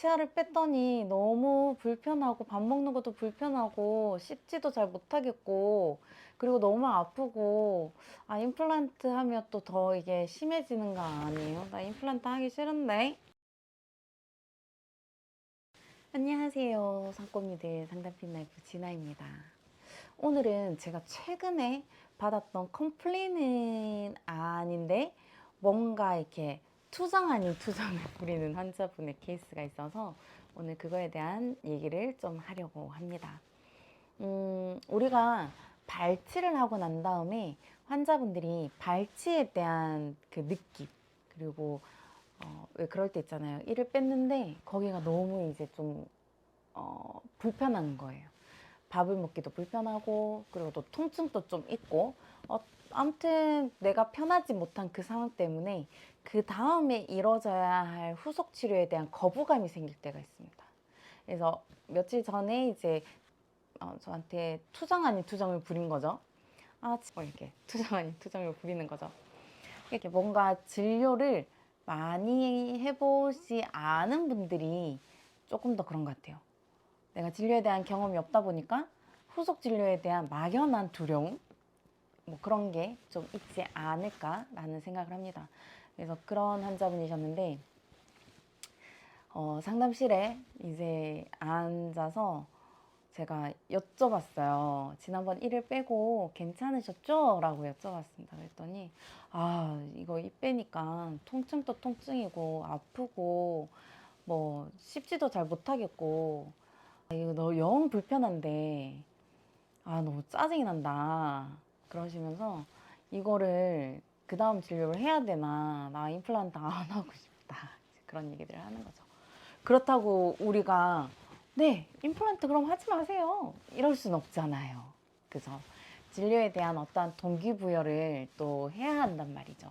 치아를 뺐더니 너무 불편하고 밥 먹는 것도 불편하고 씹지도 잘 못하겠고 그리고 너무 아프고 아 임플란트 하면 또 더 이게 심해지는 거 아니에요? 나 임플란트 하기 싫은데. 안녕하세요. 상꼬미들 상담핀 라이프 진아입니다. 오늘은 제가 최근에 받았던 컴플레인은 아닌데 뭔가 이렇게 투정 아닌 투정을 부리는 환자분의 케이스가 있어서 오늘 그거에 대한 얘기를 좀 하려고 합니다. 우리가 발치를 하고 난 다음에 환자분들이 발치에 대한 그 느낌 그리고 왜 그럴 때 있잖아요. 이를 뺐는데 거기가 너무 이제 좀 불편한 거예요. 밥을 먹기도 불편하고 그리고 또 통증도 좀 있고 아무튼 내가 편하지 못한 그 상황 때문에 그 다음에 이뤄져야 할 후속 치료에 대한 거부감이 생길 때가 있습니다. 그래서 며칠 전에 이제 저한테 투정 아닌 투정을 부린 거죠. 이렇게 투정 아닌 투정을 부리는 거죠. 이렇게 뭔가 진료를 많이 해보지 않은 분들이 조금 더 그런 것 같아요. 내가 진료에 대한 경험이 없다 보니까 후속 진료에 대한 막연한 두려움 뭐 그런 게 좀 있지 않을까라는 생각을 합니다. 그래서 그런 환자분이셨는데 상담실에 이제 앉아서 제가 여쭤봤어요. 지난번 일을 빼고 괜찮으셨죠? 라고 여쭤봤습니다. 그랬더니 이거 이 빼니까 통증도 통증이고 아프고 뭐 씹지도 잘 못하겠고 이거 너 영 불편한데 너무 짜증이 난다 그러시면서 이거를 그 다음 진료를 해야 되나 나 임플란트 안 하고 싶다 그런 얘기들을 하는 거죠. 그렇다고 우리가 네 임플란트 그럼 하지 마세요 이럴 순 없잖아요. 그죠? 진료에 대한 어떠한 동기부여를 또 해야 한단 말이죠.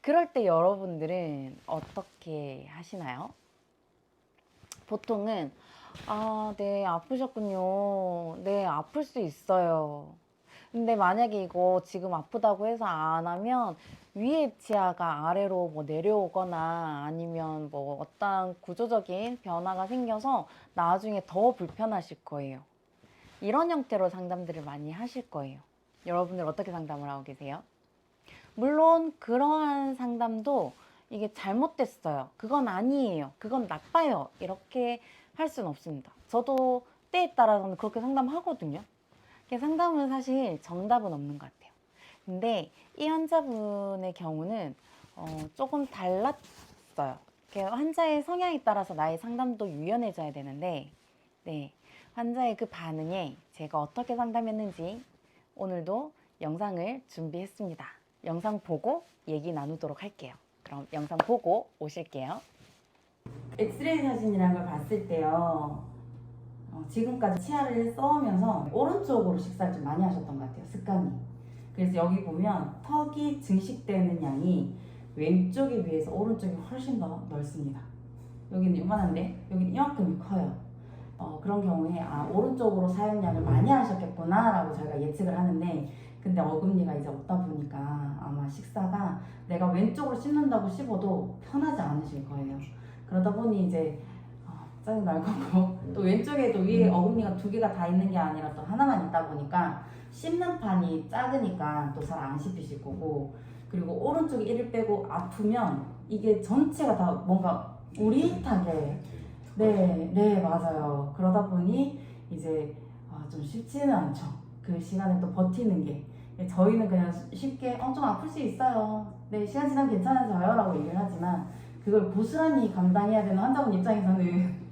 그럴 때 여러분들은 어떻게 하시나요? 보통은 네, 아프셨군요. 네, 아플 수 있어요. 근데 만약에 이거 지금 아프다고 해서 안 하면 위에 치아가 아래로 뭐 내려오거나 아니면 뭐 어떤 구조적인 변화가 생겨서 나중에 더 불편하실 거예요. 이런 형태로 상담들을 많이 하실 거예요. 여러분들 어떻게 상담을 하고 계세요? 물론 그러한 상담도 이게 잘못됐어요. 그건 아니에요. 그건 나빠요. 이렇게 할 수는 없습니다. 저도 때에 따라서는 그렇게 상담하거든요. 상담은 사실 정답은 없는 것 같아요. 근데 이 환자분의 경우는 조금 달랐어요. 환자의 성향에 따라서 나의 상담도 유연해져야 되는데 네, 환자의 그 반응에 제가 어떻게 상담했는지 오늘도 영상을 준비했습니다. 영상 보고 얘기 나누도록 할게요. 그럼 영상 보고 오실게요. 엑스레이 사진이라는 걸 봤을 때요. 지금까지 치아를 써오면서 오른쪽으로 식사를 좀 많이 하셨던 것 같아요. 습관이. 그래서 여기 보면 턱이 증식되는 양이 왼쪽에 비해서 오른쪽이 훨씬 더 넓습니다. 여기는 요만한데 여기는 이만큼이 커요. 그런 경우에 오른쪽으로 사용량을 많이 하셨겠구나 라고 저희가 예측을 하는데 근데 어금니가 이제 없다 보니까 아마 식사가 내가 왼쪽으로 씹는다고 씹어도 편하지 않으실 거예요. 그러다 보니 이제 짜증 날 거고 또 왼쪽에도 위에 어금니가 두 개가 다 있는 게 아니라 또 하나만 있다 보니까 씹는 판이 작으니까 또 잘 안 씹히실 거고 그리고 오른쪽에 이를 빼고 아프면 이게 전체가 다 뭔가 우릿하게 네, 맞아요. 그러다 보니 이제 좀 쉽지는 않죠. 그 시간에 또 버티는 게. 저희는 그냥 쉽게 좀 아플 수 있어요. 네, 시간 지나면 괜찮아져요. 라고 얘기를 하지만 그걸 고스란히 감당해야 되는 환자분 입장에서는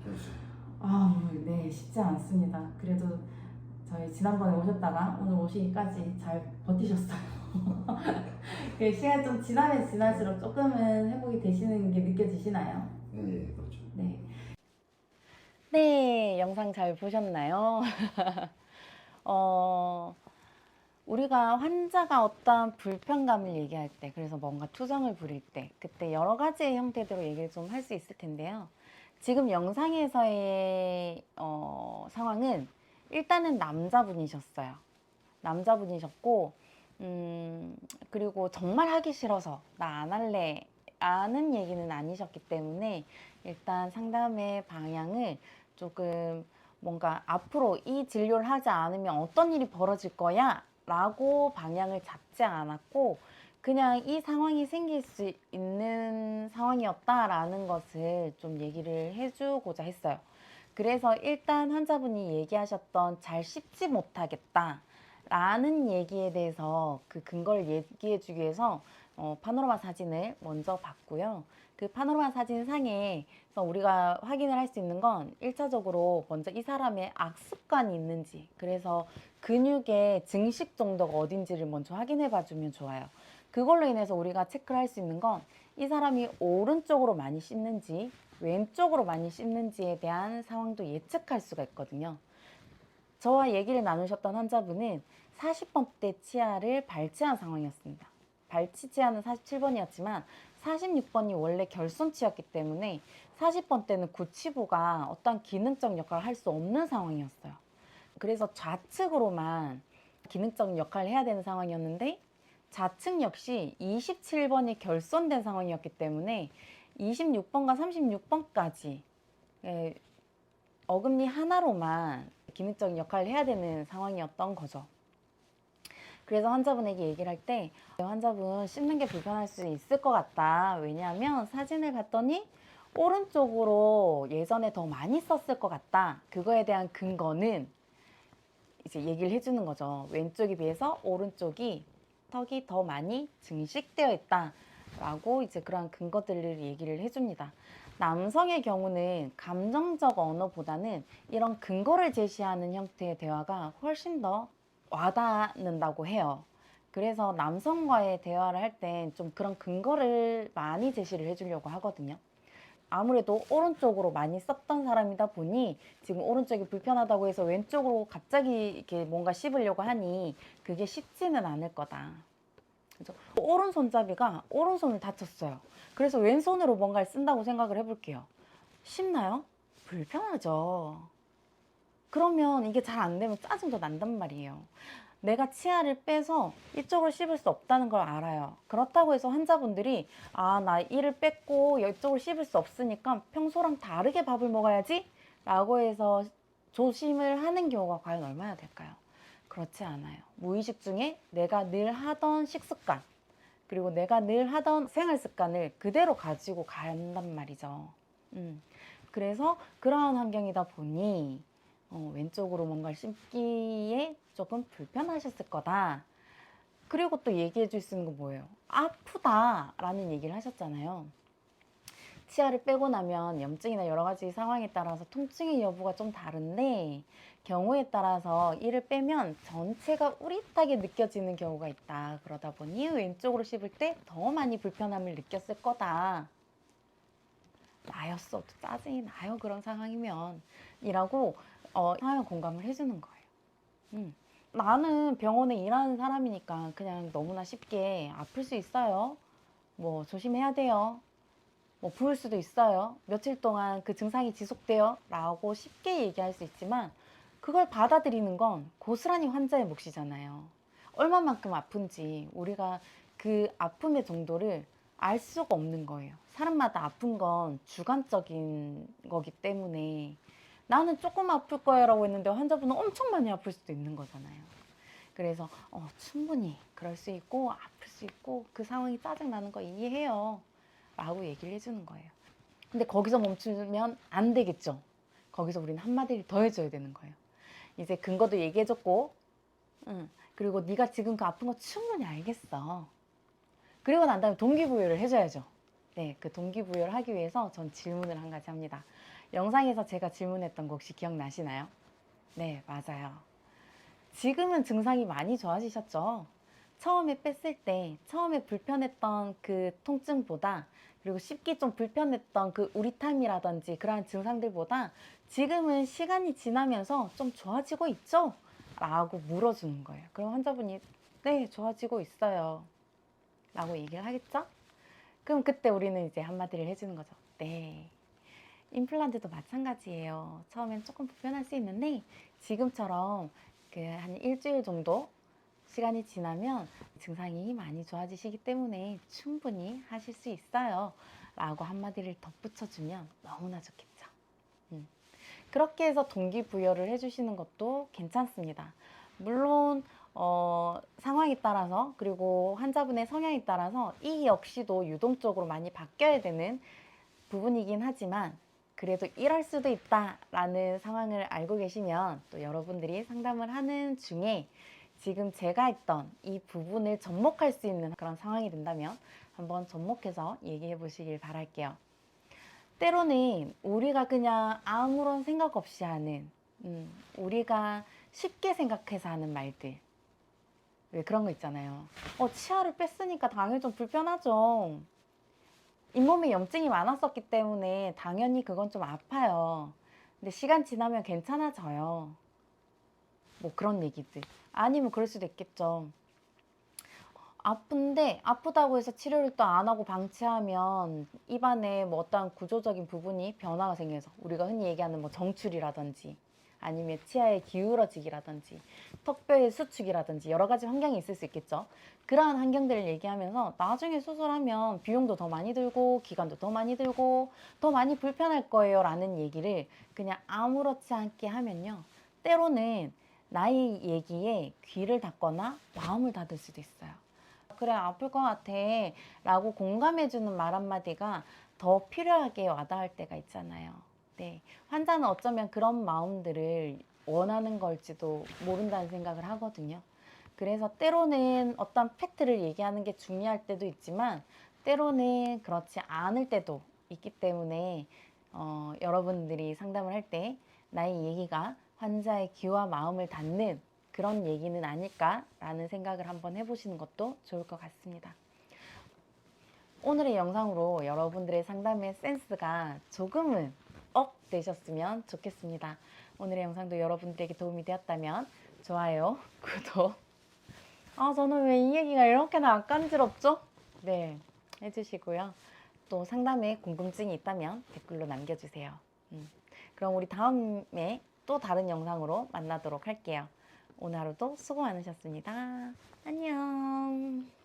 네, 쉽지 않습니다. 그래도 저희 지난번에 오셨다가 오늘 오시기까지 잘 버티셨어요. 그 시간 좀 지나면 지날수록 조금은 회복이 되시는 게 느껴지시나요? 네, 그렇죠. 네. 네, 영상 잘 보셨나요? 우리가 환자가 어떤 불편감을 얘기할 때, 그래서 뭔가 투정을 부릴 때, 그때 여러 가지의 형태대로 얘기를 좀 할 수 있을 텐데요. 지금 영상에서의 상황은 일단은 남자분이셨어요. 남자분이셨고, 그리고 정말 하기 싫어서 나 안 할래 라는 얘기는 아니셨기 때문에 일단 상담의 방향을 조금 뭔가 앞으로 이 진료를 하지 않으면 어떤 일이 벌어질 거야 라고 방향을 잡지 않았고 그냥 이 상황이 생길 수 있는 상황이었다라는 것을 좀 얘기를 해주고자 했어요. 그래서 일단 환자분이 얘기하셨던 잘 씹지 못하겠다 라는 얘기에 대해서 그 근거를 얘기해 주기 위해서 파노라마 사진을 먼저 봤고요. 그 파노라마 사진 상에서 우리가 확인을 할 수 있는 건 1차적으로 먼저 이 사람의 악습관이 있는지, 그래서 근육의 증식 정도가 어딘지를 먼저 확인해 봐주면 좋아요. 그걸로 인해서 우리가 체크를 할 수 있는 건 이 사람이 오른쪽으로 많이 씹는지 왼쪽으로 많이 씹는지에 대한 상황도 예측할 수가 있거든요. 저와 얘기를 나누셨던 환자분은 40번대 치아를 발치한 상황이었습니다. 발치 치아는 47번이었지만 46번이 원래 결손치였기 때문에 40번대는 구치부가 어떤 기능적 역할을 할 수 없는 상황이었어요. 그래서 좌측으로만 기능적 역할을 해야 되는 상황이었는데 좌측 역시 27번이 결손된 상황이었기 때문에 26번과 36번까지 어금니 하나로만 기능적인 역할을 해야 되는 상황이었던 거죠. 그래서 환자분에게 얘기를 할 때 환자분 씹는 게 불편할 수 있을 것 같다. 왜냐하면 사진을 봤더니 오른쪽으로 예전에 더 많이 썼을 것 같다. 그거에 대한 근거는 이제 얘기를 해주는 거죠. 왼쪽에 비해서 오른쪽이 턱이 더 많이 증식되어 있다. 라고 이제 그런 근거들을 얘기를 해줍니다. 남성의 경우는 감정적 언어보다는 이런 근거를 제시하는 형태의 대화가 훨씬 더 와닿는다고 해요. 그래서 남성과의 대화를 할 땐 좀 그런 근거를 많이 제시를 해주려고 하거든요. 아무래도 오른쪽으로 많이 썼던 사람이다 보니 지금 오른쪽이 불편하다고 해서 왼쪽으로 갑자기 이렇게 뭔가 씹으려고 하니 그게 쉽지는 않을 거다. 그죠? 오른손잡이가 오른손을 다쳤어요. 그래서 왼손으로 뭔가를 쓴다고 생각을 해볼게요. 쉽나요? 불편하죠. 그러면 이게 잘 안 되면 짜증도 난단 말이에요. 내가 치아를 빼서 이쪽을 씹을 수 없다는 걸 알아요. 그렇다고 해서 환자분들이 나 이를 뺐고 이쪽을 씹을 수 없으니까 평소랑 다르게 밥을 먹어야지 라고 해서 조심을 하는 경우가 과연 얼마나 될까요? 그렇지 않아요. 무의식 중에 내가 늘 하던 식습관 그리고 내가 늘 하던 생활 습관을 그대로 가지고 간단 말이죠. 그래서 그러한 환경이다 보니 왼쪽으로 뭔가를 씹기에 조금 불편하셨을 거다. 그리고 또 얘기해 줄 수 있는 건 뭐예요? 아프다라는 얘기를 하셨잖아요. 치아를 빼고 나면 염증이나 여러 가지 상황에 따라서 통증의 여부가 좀 다른데 경우에 따라서 이를 빼면 전체가 우릿하게 느껴지는 경우가 있다. 그러다 보니 왼쪽으로 씹을 때 더 많이 불편함을 느꼈을 거다. 나였어. 짜증이 나요. 그런 상황이면. 이라고 상황 공감을 해주는 거예요. 나는 병원에 일하는 사람이니까 그냥 너무나 쉽게 아플 수 있어요. 뭐 조심해야 돼요. 뭐 부을 수도 있어요. 며칠 동안 그 증상이 지속돼요. 라고 쉽게 얘기할 수 있지만 그걸 받아들이는 건 고스란히 환자의 몫이잖아요. 얼마만큼 아픈지 우리가 그 아픔의 정도를 알 수가 없는 거예요. 사람마다 아픈 건 주관적인 거기 때문에 나는 조금 아플 거야 라고 했는데 환자분은 엄청 많이 아플 수도 있는 거잖아요. 그래서 충분히 그럴 수 있고 아플 수 있고 그 상황이 짜증나는 거 이해해요 라고 얘기를 해주는 거예요. 근데 거기서 멈추면 안 되겠죠. 거기서 우리는 한마디를 더 해줘야 되는 거예요. 이제 근거도 얘기해줬고 그리고 네가 지금 그 아픈 거 충분히 알겠어. 그리고 난 다음에 동기부여를 해줘야죠. 네, 그 동기부여를 하기 위해서 전 질문을 한 가지 합니다. 영상에서 제가 질문했던 거 혹시 기억나시나요? 네, 맞아요. 지금은 증상이 많이 좋아지셨죠? 처음에 뺐을 때 처음에 불편했던 그 통증보다 그리고 씹기 좀 불편했던 그 우리탐이라든지 그러한 증상들보다 지금은 시간이 지나면서 좀 좋아지고 있죠? 라고 물어주는 거예요. 그럼 환자분이 네, 좋아지고 있어요. 라고 얘기를 하겠죠? 그럼 그때 우리는 이제 한마디를 해주는 거죠. 네. 임플란트도 마찬가지예요. 처음엔 조금 불편할 수 있는데 지금처럼 그 한 일주일 정도 시간이 지나면 증상이 많이 좋아지시기 때문에 충분히 하실 수 있어요. 라고 한마디를 덧붙여주면 너무나 좋겠죠. 그렇게 해서 동기부여를 해주시는 것도 괜찮습니다. 물론 상황에 따라서 그리고 환자분의 성향에 따라서 이 역시도 유동적으로 많이 바뀌어야 되는 부분이긴 하지만 그래도 이럴 수도 있다라는 상황을 알고 계시면 또 여러분들이 상담을 하는 중에 지금 제가 했던 이 부분을 접목할 수 있는 그런 상황이 된다면 한번 접목해서 얘기해 보시길 바랄게요. 때로는 우리가 그냥 아무런 생각 없이 하는, 우리가 쉽게 생각해서 하는 말들. 왜 그런 거 있잖아요. 치아를 뺐으니까 당연히 좀 불편하죠. 잇몸에 염증이 많았었기 때문에 당연히 그건 좀 아파요. 근데 시간 지나면 괜찮아져요. 뭐 그런 얘기들. 아니면 그럴 수도 있겠죠. 아픈데 아프다고 해서 치료를 또 안 하고 방치하면 입안에 뭐 어떤 구조적인 부분이 변화가 생겨서 우리가 흔히 얘기하는 뭐 정출이라든지 아니면 치아의 기울어지기라든지 턱뼈의 수축이라든지 여러 가지 환경이 있을 수 있겠죠. 그러한 환경들을 얘기하면서 나중에 수술하면 비용도 더 많이 들고 기간도 더 많이 들고 더 많이 불편할 거예요 라는 얘기를 그냥 아무렇지 않게 하면요. 때로는 나의 얘기에 귀를 닫거나 마음을 닫을 수도 있어요. 그래, 아플 것 같아 라고 공감해주는 말 한마디가 더 필요하게 와닿을 때가 있잖아요. 네, 환자는 어쩌면 그런 마음들을 원하는 걸지도 모른다는 생각을 하거든요. 그래서 때로는 어떤 팩트를 얘기하는 게 중요할 때도 있지만 때로는 그렇지 않을 때도 있기 때문에 여러분들이 상담을 할 때 나의 얘기가 환자의 귀와 마음을 닫는 그런 얘기는 아닐까라는 생각을 한번 해보시는 것도 좋을 것 같습니다. 오늘의 영상으로 여러분들의 상담의 센스가 조금은 업 되셨으면 좋겠습니다. 오늘의 영상도 여러분들에게 도움이 되었다면 좋아요, 구독. 저는 왜 이 얘기가 이렇게나 낯간지럽죠? 네, 해주시고요. 또 상담에 궁금증이 있다면 댓글로 남겨주세요. 그럼 우리 다음에 또 다른 영상으로 만나도록 할게요. 오늘 하루도 수고 많으셨습니다. 안녕.